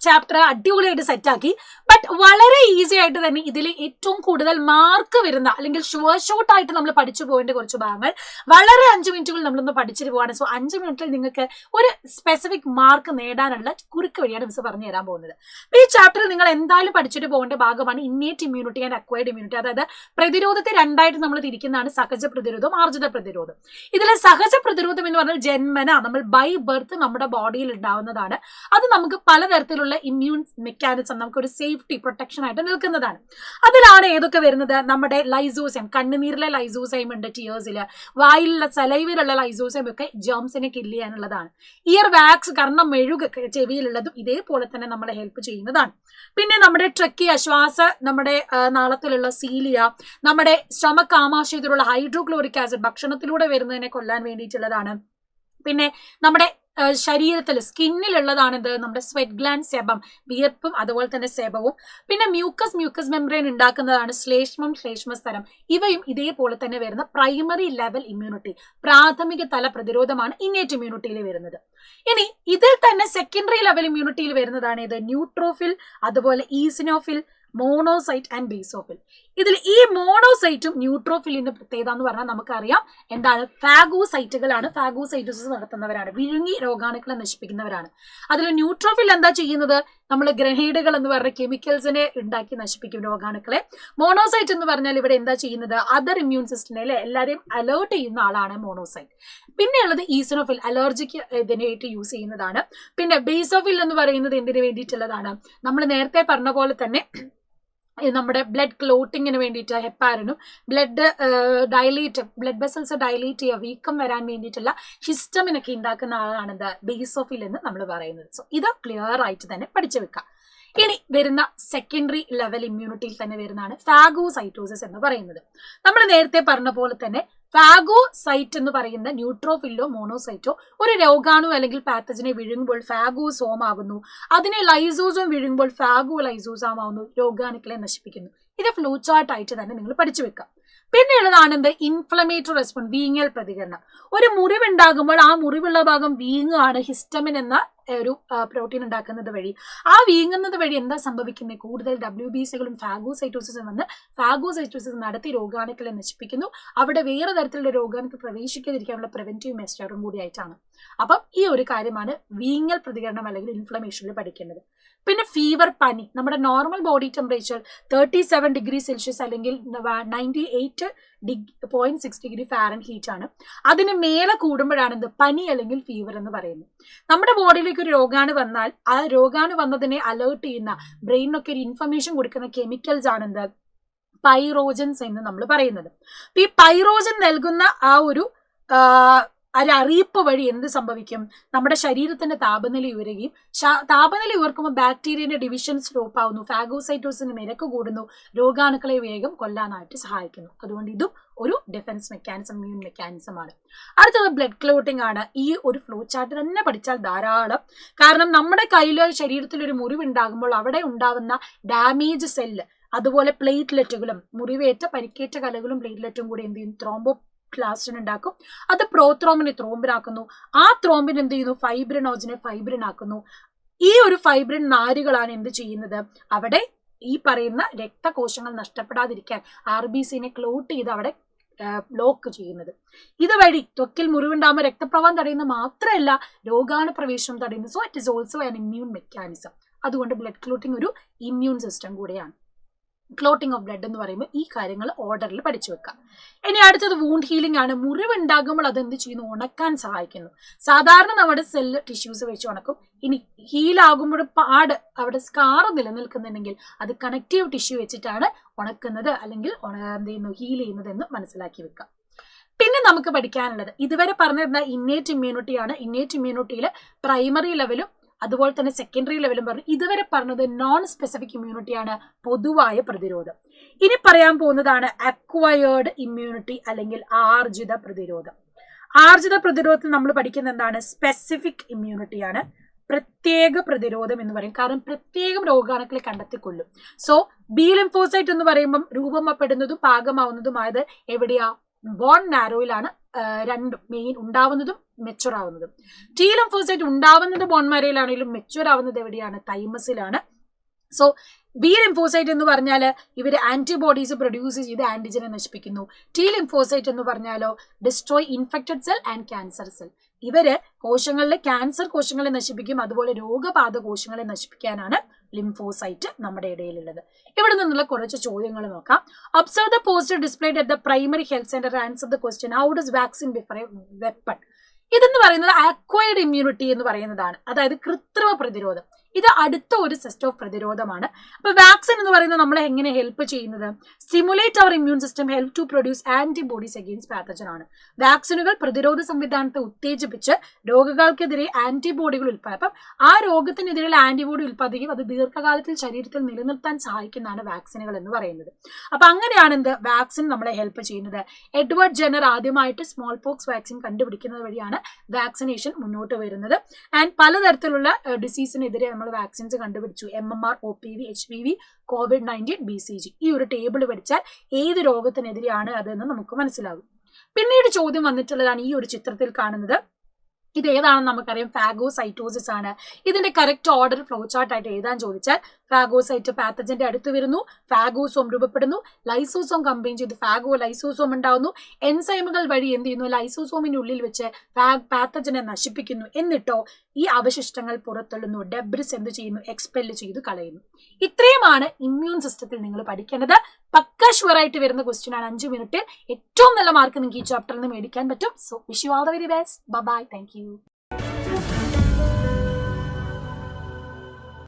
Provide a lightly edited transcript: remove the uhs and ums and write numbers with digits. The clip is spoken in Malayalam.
ചാപ്റ്റർ അടിപൊളിയായിട്ട് സെറ്റാക്കി. ബട്ട് വളരെ ഈസി ആയിട്ട് തന്നെ ഇതിൽ ഏറ്റവും കൂടുതൽ മാർക്ക് വരുന്ന അല്ലെങ്കിൽ ഷുവർ ഷോട്ടായിട്ട് നമ്മൾ പഠിച്ചു പോകേണ്ട കുറച്ച് ഭാഗങ്ങൾ വളരെ 5 മിനിറ്റുകൾ നമ്മളൊന്ന് പഠിച്ചിട്ട് പോവാണ്. സോ 5 മിനിറ്റിൽ നിങ്ങൾക്ക് ഒരു സ്പെസിഫിക് മാർക്ക് നേടാനുള്ള കുറുക്ക് വഴിയാണ് മിസ് പറഞ്ഞു തരാൻ പോകുന്നത്. അപ്പൊ ഈ ചാപ്റ്ററിൽ നിങ്ങൾ എന്തായാലും പഠിച്ചിട്ട് പോകേണ്ട ഭാഗമാണ് innate immunity and acquired immunity. അതായത് പ്രതിരോധത്തെ രണ്ടായിട്ട് നമ്മൾ തിരിക്കുന്നതാണ് സഹജ പ്രതിരോധം, ആർജിത പ്രതിരോധം. ഇതിലെ സഹജ പ്രതിരോധം എന്ന് പറഞ്ഞാൽ ജന്മന നമ്മൾ ബൈ ബർത്ത് നമ്മുടെ ബോഡിയിൽ ഉണ്ടാവുന്നതാണ്. അത് നമുക്ക് പലതരത്തിലുള്ള ഇമ്മ്യൂൺ മെക്കാനിസം, നമുക്കൊരു സേഫ്റ്റി പ്രൊട്ടക്ഷൻ ആയിട്ട് നിൽക്കുന്നതാണ്. അതിലാണ് ഏതൊക്കെ വരുന്നത്? നമ്മുടെ ലൈസോസൈം, കണ്ണുനീരിലെ ലൈസോസൈം ഉണ്ട്, ടിയേഴ്സില്, വായിലുള്ള സലൈവിലുള്ള ലൈസോസൈം ഒക്കെ ജേംസിനെ കില്ല് ചെയ്യാനുള്ളതാണ്. ഇയർ വാക്സ്, കർണം മെഴുക് ചെവിയിലുള്ളതും ഇതേപോലെ തന്നെ നമ്മളെ ഹെൽപ്പ് ചെയ്യുന്നതാണ്. പിന്നെ നമ്മുടെ ട്രക്കിയ, ശ്വാസ നമ്മുടെ നാളത്തിലുള്ള സീലിയ, നമ്മുടെ സ്റ്റൊമക് ആമാശയത്തിലുള്ള ഹൈഡ്രോക്ലോറിക് ആസിഡ് ഭക്ഷണത്തിലൂടെ വരുന്നതിനെ കൊല്ലാൻ വേണ്ടിയിട്ടുള്ളതാണ്. പിന്നെ നമ്മുടെ ശരീരത്തിൽ സ്കിന്നിലുള്ളതാണ് ഇത് നമ്മുടെ സ്വെറ്റ് ഗ്ലാൻഡ്, സെബം, വിയർപ്പും അതുപോലെ തന്നെ സെബവും. പിന്നെ മ്യൂക്കസ് മെംബ്രെയിൻ ഉണ്ടാക്കുന്നതാണ് ശ്ലേഷ്മം, ശ്ലേഷ്മസ്തരം. ഇവയും ഇതേപോലെ തന്നെ വരുന്ന പ്രൈമറി ലെവൽ ഇമ്മ്യൂണിറ്റി, പ്രാഥമിക തല പ്രതിരോധമാണ് ഇന്നേറ്റ് ഇമ്മ്യൂണിറ്റിയിൽ വരുന്നത്. ഇനി ഇതിൽ തന്നെ സെക്കൻഡറി ലെവൽ ഇമ്മ്യൂണിറ്റിയിൽ വരുന്നതാണ് ഇത് ന്യൂട്രോഫിൽ, അതുപോലെ ഈസിനോഫിൽ, മോണോസൈറ്റ് ആൻഡ് ബേസോഫിൽ. ഇതിൽ ഈ മോണോസൈറ്റും ന്യൂട്രോഫിലിന്റെ പ്രത്യേകത എന്ന് പറഞ്ഞാൽ നമുക്കറിയാം എന്താണ്, ഫാഗോസൈറ്റുകളാണ്. ഫാഗോസൈറ്റോസിസ് നടത്തുന്നവരാണ്, വിഴുങ്ങി രോഗാണുക്കളെ നശിപ്പിക്കുന്നവരാണ്. അതിൽ ന്യൂട്രോഫിൽ എന്താ ചെയ്യുന്നത്? നമ്മൾ ഗ്രനേഡുകൾ എന്ന് പറഞ്ഞ കെമിക്കൽസിനെ ഉണ്ടാക്കി നശിപ്പിക്കും രോഗാണുക്കളെ. മോണോസൈറ്റ് എന്ന് പറഞ്ഞാൽ ഇവിടെ എന്താ ചെയ്യുന്നത്? അതർ ഇമ്മ്യൂൺ സിസ്റ്റത്തിനെ എല്ലാവരെയും അലേർട്ട് ചെയ്യുന്ന ആളാണ് മോണോസൈറ്റ്. പിന്നെയുള്ളത് ഈസിനോഫിൽ, അലർജിക്ക് ഇതിനായിട്ട് യൂസ് ചെയ്യുന്നതാണ്. പിന്നെ ബേസോഫിൽ എന്ന് പറയുന്നത് എന്തിനു വേണ്ടിയിട്ടുള്ളതാണ്? നമ്മൾ നേരത്തെ പറഞ്ഞ പോലെ തന്നെ നമ്മുടെ ബ്ലഡ് ക്ലോട്ടിങ്ങിന് വേണ്ടിയിട്ട് ഹെപ്പാരിനും, ബ്ലഡ് ബ്ലഡ് വെസൽസ് ഡയലേറ്റ് ചെയ്യുക, വീക്കം വരാൻ വേണ്ടിയിട്ടുള്ള ഹിസ്റ്റമിനൊക്കെ ഉണ്ടാക്കുന്ന ആളാണ് ബേസോഫിൽ എന്ന് നമ്മൾ പറയുന്നത്. സോ ഇത് ക്ലിയർ ആയിട്ട് തന്നെ പഠിച്ചു വെക്കാം. ഇനി വരുന്ന സെക്കൻഡറി ലെവൽ ഇമ്മ്യൂണിറ്റിയിൽ തന്നെ വരുന്നതാണ് ഫാഗോസൈറ്റോസിസ് എന്ന് പറയുന്നത്. നമ്മൾ നേരത്തെ പറഞ്ഞ പോലെ തന്നെ ഫാഗോസൈറ്റ് എന്ന് പറയുന്ന ന്യൂട്രോഫില്ലോ മോണോസൈറ്റോ ഒരു രോഗാണു അല്ലെങ്കിൽ പാത്തജനെ വിഴുങ്ങുമ്പോൾ ഫാഗോസോം ആകുന്നു. അതിനെ ലൈസോസോം വിഴുങ്ങുമ്പോൾ ഫാഗോ ലൈസോസാം ആവുന്നു, രോഗാണുക്കളെ നശിപ്പിക്കുന്നു. ഇത് ഫ്ലോ ചാർട്ടായിട്ട് തന്നെ നിങ്ങൾ പഠിച്ചു വെക്കാം. പിന്നെയുള്ളതാണ് എന്ത്? ഇൻഫ്ലമേറ്ററി റെസ്പോൺസ്, വീങ്ങൽ പ്രതികരണം. ഒരു മുറിവുണ്ടാകുമ്പോൾ ആ മുറിവുള്ള ഭാഗം വീങ്ങുകയാണ് ഹിസ്റ്റമിൻ എന്ന ഒരു പ്രോട്ടീൻ ഉണ്ടാക്കുന്നത് വഴി. ആ വീങ്ങുന്നത് വഴി എന്താ സംഭവിക്കുന്നത്? കൂടുതൽ WBCകളും ഫാഗോസൈറ്റോസിസും വന്ന് ഫാഗോസൈറ്റോസിസ് നടത്തി രോഗാണുക്കളെ നശിപ്പിക്കുന്നു. അവിടെ വേറെ തരത്തിലുള്ള രോഗാണുക്കൾ പ്രവേശിക്കാതിരിക്കാനുള്ള പ്രിവെന്റീവ് മെഷറും കൂടി ആയിട്ടാണ്. അപ്പം ഈ ഒരു കാര്യമാണ് വീങ്ങൽ പ്രതികരണം അല്ലെങ്കിൽ ഇൻഫ്ലമേഷനിൽ പഠിക്കേണ്ടത്. പിന്നെ ഫീവർ, പനി. നമ്മുടെ normal body temperature 37 degree Celsius അല്ലെങ്കിൽ 98.6 ഡിഗ്രി ഫാരൻഹീറ്റ് ആണ്. അതിന് മേലെ കൂടുമ്പോഴാണ് എന്ത്? പനി അല്ലെങ്കിൽ ഫീവർ എന്ന് പറയുന്നത്. നമ്മുടെ ബോഡിയിലേക്ക് ഒരു രോഗാണു വന്നാൽ ആ രോഗാണു വന്നതിനെ അലേർട്ട് ചെയ്യുന്ന, ബ്രെയിനിനൊക്കെ ഒരു ഇൻഫർമേഷൻ കൊടുക്കുന്ന കെമിക്കൽസ് ആണ് എന്ത്? പൈറോജൻസ് എന്ന് നമ്മൾ പറയുന്നത്. ഈ പൈറോജൻ നൽകുന്ന ആ ഒരു അറിയിപ്പ് വഴി എന്ത് സംഭവിക്കും? നമ്മുടെ ശരീരത്തിന്റെ താപനില ഉയരുകയും, താപനില ഉയർക്കുമ്പോൾ ബാക്ടീരിയന്റെ ഡിവിഷൻ സ്റ്റോപ്പ് ആവുന്നു, ഫാഗോസൈറ്റോസിന്റെ നിരക്ക് കൂടുന്നു, രോഗാണുക്കളെ വേഗം കൊല്ലാനായിട്ട് സഹായിക്കുന്നു. അതുകൊണ്ട് ഇതും ഒരു ഡിഫൻസ് മെക്കാനിസം, ഇമ്മ്യൂൺ മെക്കാനിസം ആണ്. അടുത്തത് ബ്ലഡ് ക്ലോട്ടിംഗ് ആണ്. ഈ ഒരു ഫ്ലോ ചാർട്ട് തന്നെ പഠിച്ചാൽ ധാരാളം. കാരണം നമ്മുടെ കയ്യിലോ ശരീരത്തിൽ ഒരു മുറിവുണ്ടാകുമ്പോൾ അവിടെ ഉണ്ടാവുന്ന ഡാമേജ് സെല്ല്, അതുപോലെ പ്ലേറ്റ്ലെറ്റുകളും, മുറിവേറ്റ പരിക്കേറ്റ കലകളും പ്ലേറ്റ്ലെറ്റും കൂടി എന്ത് ചെയ്യും? ത്രോംബോ പ്ലാസ്റ്റിൻ ഉണ്ടാക്കും. അത് പ്രോത്രോമിനെ ത്രോംബിനാക്കുന്നു. ആ ത്രോംബിൻ എന്ത് ചെയ്യുന്നു? ഫൈബ്രിനോജനെ ഫൈബ്രിൻ ആക്കുന്നു. ഈ ഒരു ഫൈബ്രിൻ നാരുകളാണ് എന്ത് ചെയ്യുന്നത്? അവിടെ ഈ പറയുന്ന രക്തകോശങ്ങൾ നഷ്ടപ്പെടാതിരിക്കാൻ RBCനെ ക്ലോട്ട് ചെയ്ത് അവിടെ ബ്ലോക്ക് ചെയ്യുന്നത്. ഇതുവഴി ത്വക്കിൽ മുറിവുണ്ടാകുമ്പോൾ രക്തപ്രവാഹം തടയുന്ന മാത്രമല്ല രോഗാണു പ്രവേശനം തടയുന്നു. So it is also an immune mechanism. അതുകൊണ്ട് ബ്ലഡ് ക്ലോട്ടിംഗ് ഒരു ഇമ്മ്യൂൺ സിസ്റ്റം കൂടെയാണ്. ക്ലോട്ടിംഗ് ഓഫ് ബ്ലഡ് എന്ന് പറയുമ്പോൾ ഈ കാര്യങ്ങൾ ഓർഡറിൽ പഠിച്ചു വെക്കാം. ഇനി അടുത്തത് വൂണ്ട് ഹീലിംഗ് ആണ്. മുറിവുണ്ടാകുമ്പോൾ അതെന്ത് ചെയ്യുന്നു? ഉണക്കാൻ സഹായിക്കുന്നു. സാധാരണ നമ്മുടെ സെല്ല് ടിഷ്യൂസ് വെച്ച് ഉണക്കും. ഇനി ഹീലാകുമ്പോഴും പാട്, അവിടെ സ്കാർ നിലനിൽക്കുന്നുണ്ടെങ്കിൽ അത് കണക്റ്റീവ് ടിഷ്യൂ വെച്ചിട്ടാണ് ഉണക്കുന്നത് അല്ലെങ്കിൽ എന്ത് ചെയ്യുന്നു? ഹീൽ ചെയ്യുന്നത് എന്ന് മനസ്സിലാക്കി വെക്കാം. പിന്നെ നമുക്ക് പഠിക്കാനുള്ളത് ഇതുവരെ പറഞ്ഞിരുന്ന ഇന്നേറ്റ് ഇമ്മ്യൂണിറ്റിയാണ്. ഇന്നേറ്റ് ഇമ്മ്യൂണിറ്റിയിൽ പ്രൈമറി ലെവലും അതുപോലെ തന്നെ സെക്കൻഡറി ലെവലും പറഞ്ഞു. ഇതുവരെ പറഞ്ഞത് നോൺ സ്പെസിഫിക് ഇമ്മ്യൂണിറ്റിയാണ്, പൊതുവായ പ്രതിരോധം. ഇനി പറയാൻ പോകുന്നതാണ് അക്വയേർഡ് ഇമ്മ്യൂണിറ്റി അല്ലെങ്കിൽ ആർജിത പ്രതിരോധം. ആർജിത പ്രതിരോധത്തിൽ നമ്മൾ പഠിക്കുന്ന എന്താണ്? സ്പെസിഫിക് ഇമ്മ്യൂണിറ്റിയാണ്, പ്രത്യേക പ്രതിരോധം എന്ന് പറയും. കാരണം പ്രത്യേകം രോഗാണുക്കളെ കണ്ടെത്തിക്കൊള്ളും. സോ ബി ലിംഫോസൈറ്റ് എന്ന് പറയുമ്പം രൂപപ്പെടുന്നതും പാകമാവുന്നതുമായത് എവിടെയാ? ബോൺ നാരോയിലാണ് രണ്ടും മെയിൻ ഉണ്ടാവുന്നതും മെച്ചുവർ ആവുന്നതും. ടി ലിംഫോസൈറ്റ് ഉണ്ടാവുന്നത് ബോൺമാരയിലാണെങ്കിലും മെച്ചുവർ ആവുന്നത് എവിടെയാണ്? തൈമസിലാണ്. സോ ബി ലിംഫോസൈറ്റ് എന്ന് പറഞ്ഞാൽ ഇവർ ആന്റിബോഡീസ് പ്രൊഡ്യൂസ് ചെയ്ത് ആന്റിജനെ നശിപ്പിക്കുന്നു. ടി ലിംഫോസൈറ്റ് എന്ന് പറഞ്ഞാലോ destroy infected cell and cancer cell. ഇവര് കോശങ്ങളിലെ ക്യാൻസർ കോശങ്ങളെ നശിപ്പിക്കും, അതുപോലെ രോഗബാധ കോശങ്ങളെ നശിപ്പിക്കാനാണ് ലിംഫോസൈറ്റ് നമ്മുടെ ഇടയിലുള്ളത്. ഇവിടെ നിന്നുള്ള കുറച്ച് ചോദ്യങ്ങൾ നോക്കാം. Observe the poster displayed at the primary health centre, answer the question how does vaccine differ A weapon. ഇതെന്ന് പറയുന്നത് അക്വയർഡ് ഇമ്മ്യൂണിറ്റി എന്ന് പറയുന്നതാണ്, അതായത് കൃത്രിമ പ്രതിരോധം. ഇത് അടുത്ത ഒരു സെറ്റ് ഓഫ് പ്രതിരോധമാണ്. അപ്പൊ വാക്സിൻ എന്ന് പറയുന്നത് നമ്മളെ എങ്ങനെ ഹെൽപ്പ് ചെയ്യുന്നത്? Stimulate our immune system, help to produce antibodies against pathogen ആണ്. വാക്സിനുകൾ പ്രതിരോധ സംവിധാനത്തെ ഉത്തേജിപ്പിച്ച് രോഗങ്ങൾക്കെതിരെ ആന്റിബോഡികൾ ഉൽപ്പാദിക്കും. അപ്പം ആ രോഗത്തിനെതിരെയുള്ള ആന്റിബോഡി ഉൽപ്പാദിക്കും, അത് ദീർഘകാലത്തിൽ ശരീരത്തിൽ നിലനിർത്താൻ സഹായിക്കുന്നതാണ് വാക്സിനുകൾ എന്ന് പറയുന്നത്. അപ്പൊ അങ്ങനെയാണ് എന്ത് വാക്സിൻ നമ്മളെ ഹെൽപ്പ് ചെയ്യുന്നത്. എഡ്വേർഡ് ജെന്നർ ആദ്യമായിട്ട് സ്മോൾ പോക്സ് വാക്സിൻ കണ്ടുപിടിക്കുന്നത് വഴിയാണ് വാക്സിനേഷൻ മുന്നോട്ട് വരുന്നത്. ആൻഡ് പലതരത്തിലുള്ള ഡിസീസിനെതിരെ നമ്മൾ വാക്സിൻസ് കണ്ടുപിടിച്ചു. MMR, OPV, HPV, COVID-19, BCG. ഈ ഒരു ടേബിൾ പഠിച്ചാൽ ഏത് രോഗത്തിനെതിരെയാണ് അതെന്ന് നമുക്ക് മനസ്സിലാകും. പിന്നീട് ചോദ്യം വന്നിട്ടുള്ളതാണ് ഈ ഒരു ചിത്രത്തിൽ കാണുന്നത്. ഇത് ഏതാണെന്ന് നമുക്കറിയാം, ഫാഗോസൈറ്റോസിസ് ആണ്. ഇതിന്റെ കറക്റ്റ് ഓർഡർ ഫ്ലോ ചാർട്ട് ആയിട്ട് എഴുതാൻ ചോദിച്ചാൽ ഫാഗോസൈറ്റ് പാത്തജന്റെ അടുത്ത് വരുന്നു, ഫാഗോസോം രൂപപ്പെടുന്നു, ലൈസോസോം കമ്പൈൻ ചെയ്ത് ഫാഗോ ലൈസോസോം ഉണ്ടാവുന്നു, എൻസൈമുകൾ വഴി എന്ത് ചെയ്യുന്നു, ലൈസോസോമിനുള്ളിൽ വെച്ച് പാത്തജനെ നശിപ്പിക്കുന്നു, എന്നിട്ടോ ഈ അവശിഷ്ടങ്ങൾ പുറത്തള്ളുന്നു, ഡെബ്രിസ് എന്ത് ചെയ്യുന്നു, എക്സ്പെല് ചെയ്ത് കളയുന്നു. ഇത്രയുമാണ് ഇമ്മ്യൂൺ സിസ്റ്റത്തിൽ നിങ്ങൾ പഠിക്കേണ്ടത്. പക്ക ഷുവർ ആയിട്ട് വരുന്ന ക്വസ്റ്റ്യൻ ആണ്. 5 മിനിറ്റ് ഏറ്റവും നല്ല മാർക്ക് നിങ്ങൾക്ക് ഈ ചാപ്റ്ററിൽ നിന്ന് മേടിക്കാൻ പറ്റും. So wish you all the very best. Bye bye. Thank you.